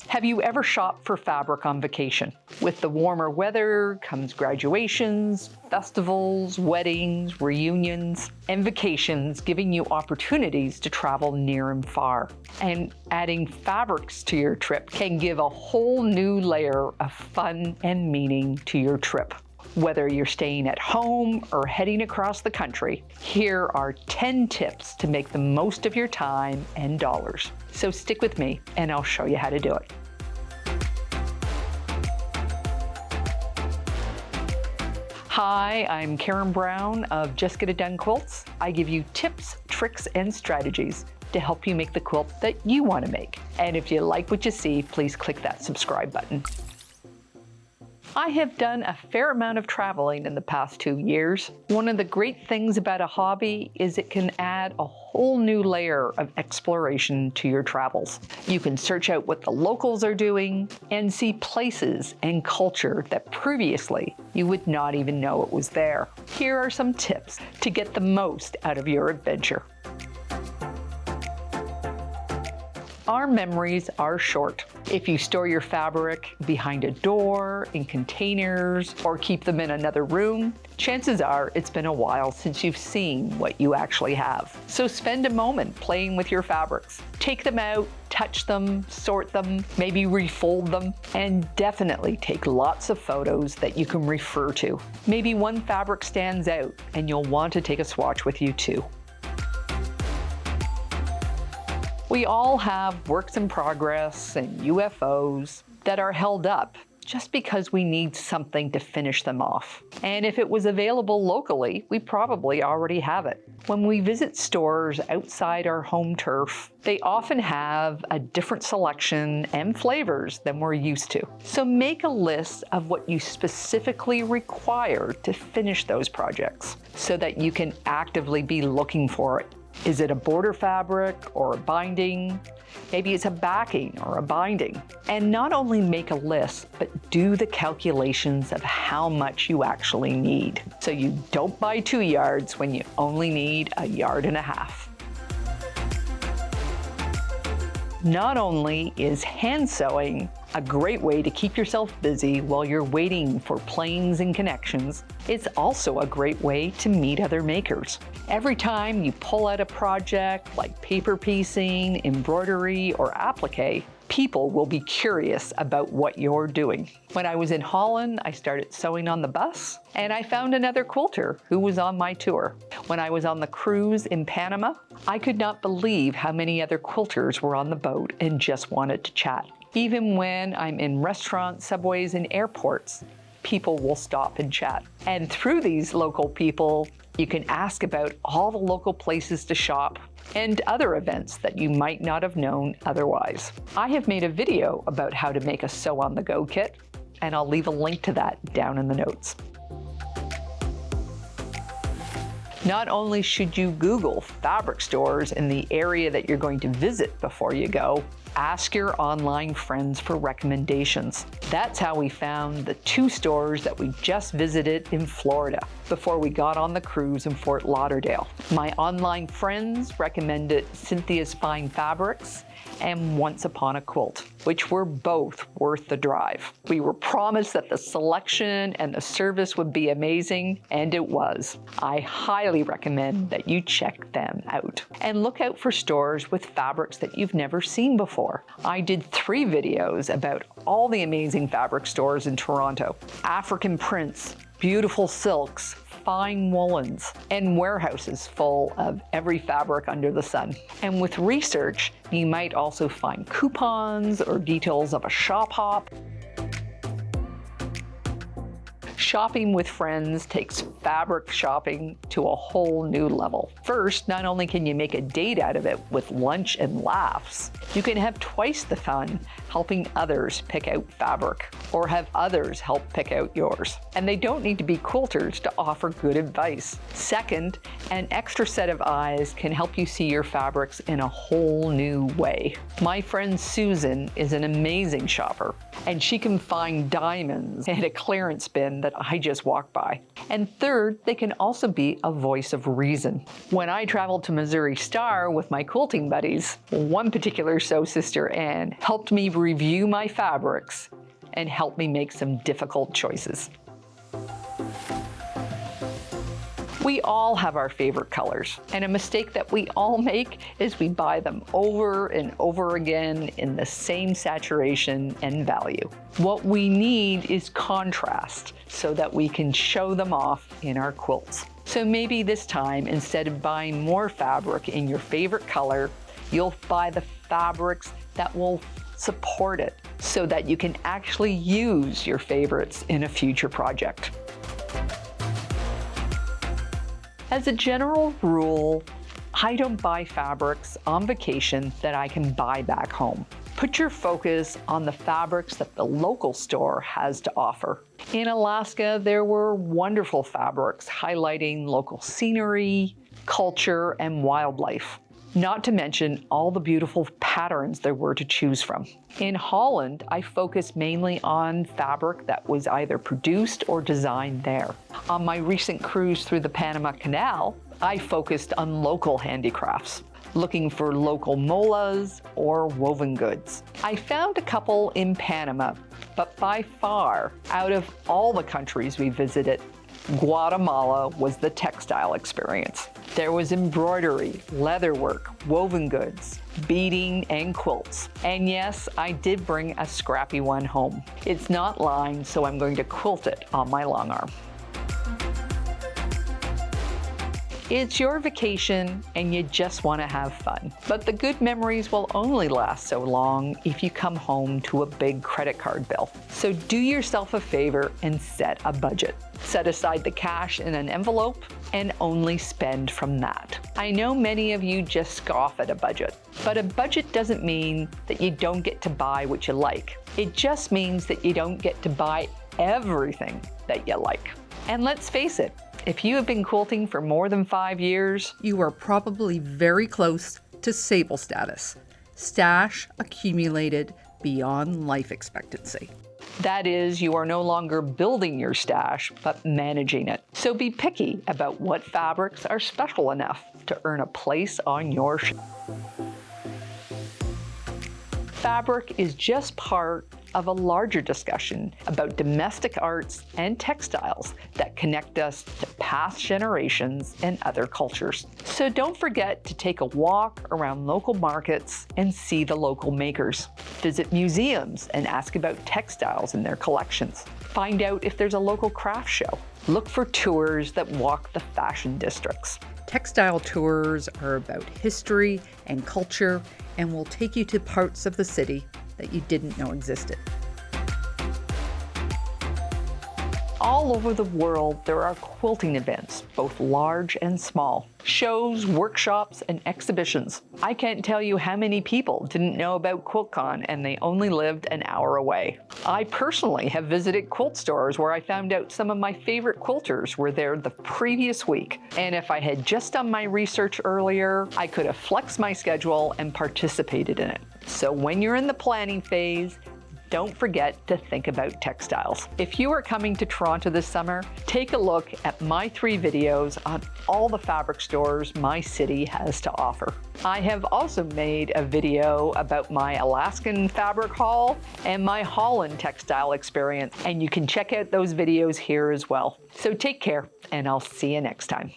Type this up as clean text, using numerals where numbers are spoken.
Have you ever shopped for fabric on vacation? With the warmer weather comes graduations, festivals, weddings, reunions, and vacations, giving you opportunities to travel near and far. And adding fabrics to your trip can give a whole new layer of fun and meaning to your trip. Whether you're staying at home or heading across the country, here are 10 tips to make the most of your time and dollars. So stick with me and I'll show you how to do it. Hi, I'm Karen Brown of Just Get It Done Quilts. I give you tips, tricks, and strategies to help you make the quilt that you want to make. And if you like what you see, please click that subscribe button. I have done a fair amount of traveling in the past 2 years. One of the great things about a hobby is it can add a whole new layer of exploration to your travels. You can search out what the locals are doing and see places and culture that previously you would not even know it was there. Here are some tips to get the most out of your adventure. Our memories are short. If you store your fabric behind a door, in containers, or keep them in another room, chances are it's been a while since you've seen what you actually have. So spend a moment playing with your fabrics. Take them out, touch them, sort them, maybe refold them, and definitely take lots of photos that you can refer to. Maybe one fabric stands out and you'll want to take a swatch with you too. We all have works in progress and UFOs that are held up just because we need something to finish them off. And if it was available locally, we probably already have it. When we visit stores outside our home turf, they often have a different selection and flavors than we're used to. So make a list of what you specifically require to finish those projects so that you can actively be looking for it. Is it a border fabric or a binding? Maybe it's a backing or a binding. And not only make a list, but do the calculations of how much you actually need. So you don't buy 2 yards when you only need 1.5 yards. Not only is hand sewing a great way to keep yourself busy while you're waiting for planes and connections, it's also a great way to meet other makers. Every time you pull out a project like paper piecing, embroidery, or applique, people will be curious about what you're doing. When I was in Holland, I started sewing on the bus, and I found another quilter who was on my tour. When I was on the cruise in Panama, I could not believe how many other quilters were on the boat and just wanted to chat. Even when I'm in restaurants, subways, and airports, people will stop and chat. And through these local people, you can ask about all the local places to shop and other events that you might not have known otherwise. I have made a video about how to make a sew-on-the-go kit, and I'll leave a link to that down in the notes. Not only should you Google fabric stores in the area that you're going to visit before you go, ask your online friends for recommendations. That's how we found the 2 stores that we just visited in Florida before we got on the cruise in Fort Lauderdale. My online friends recommended Cynthia's Fine Fabrics and Once Upon a Quilt, which were both worth the drive. We were promised that the selection and the service would be amazing, and it was. I highly recommend that you check them out. And look out for stores with fabrics that you've never seen before. I did 3 videos about all the amazing fabric stores in Toronto. African prints, beautiful silks, fine woolens, and warehouses full of every fabric under the sun. And with research, you might also find coupons or details of a shop hop. Shopping with friends takes fabric shopping to a whole new level. First, not only can you make a date out of it with lunch and laughs, you can have twice the fun helping others pick out fabric or have others help pick out yours. And they don't need to be quilters to offer good advice. Second, an extra set of eyes can help you see your fabrics in a whole new way. My friend Susan is an amazing shopper, and she can find diamonds in a clearance bin that I just walk by. And third, they can also be a voice of reason. When I traveled to Missouri Star with my quilting buddies, one particular sew sister, Anne, helped me review my fabrics and helped me make some difficult choices. We all have our favorite colors, and a mistake that we all make is we buy them over and over again in the same saturation and value. What we need is contrast so that we can show them off in our quilts. So maybe this time, instead of buying more fabric in your favorite color, you'll buy the fabrics that will support it so that you can actually use your favorites in a future project. As a general rule, I don't buy fabrics on vacation that I can buy back home. Put your focus on the fabrics that the local store has to offer. In Alaska, there were wonderful fabrics highlighting local scenery, culture, and wildlife. Not to mention all the beautiful patterns there were to choose from. In Holland, I focused mainly on fabric that was either produced or designed there. On my recent cruise through the Panama Canal, I focused on local handicrafts, looking for local molas or woven goods. I found a couple in Panama, but by far, out of all the countries we visited, Guatemala was the textile experience. There was embroidery, leatherwork, woven goods, beading, and quilts. And yes, I did bring a scrappy one home. It's not lined, so I'm going to quilt it on my long arm. It's your vacation and you just want to have fun. But the good memories will only last so long if you come home to a big credit card bill. So do yourself a favor and set a budget. Set aside the cash in an envelope and only spend from that. I know many of you just scoff at a budget, but a budget doesn't mean that you don't get to buy what you like. It just means that you don't get to buy everything that you like. And let's face it, if you have been quilting for more than 5 years, You are probably very close to sable status. Stash accumulated beyond life expectancy. that is, you are no longer building your stash, but managing it. So be picky about what fabrics are special enough to earn a place on your shelf. Fabric is just part of a larger discussion about domestic arts and textiles that connect us to past generations and other cultures. So don't forget to take a walk around local markets and see the local makers. Visit museums and ask about textiles in their collections. Find out if there's a local craft show. Look for tours that walk the fashion districts. Textile tours are about history and culture and will take you to parts of the city that you didn't know existed. All over the world, there are quilting events, both large and small. Shows, workshops, and exhibitions. I can't tell you how many people didn't know about QuiltCon and they only lived an hour away. I personally have visited quilt stores where I found out some of my favorite quilters were there the previous week. And if I had just done my research earlier, I could have flexed my schedule and participated in it. So when you're in the planning phase, don't forget to think about textiles. If you are coming to Toronto this summer, take a look at my 3 videos on all the fabric stores my city has to offer. I have also made a video about my Alaskan fabric haul and my Holland textile experience, and you can check out those videos here as well. So take care, and I'll see you next time.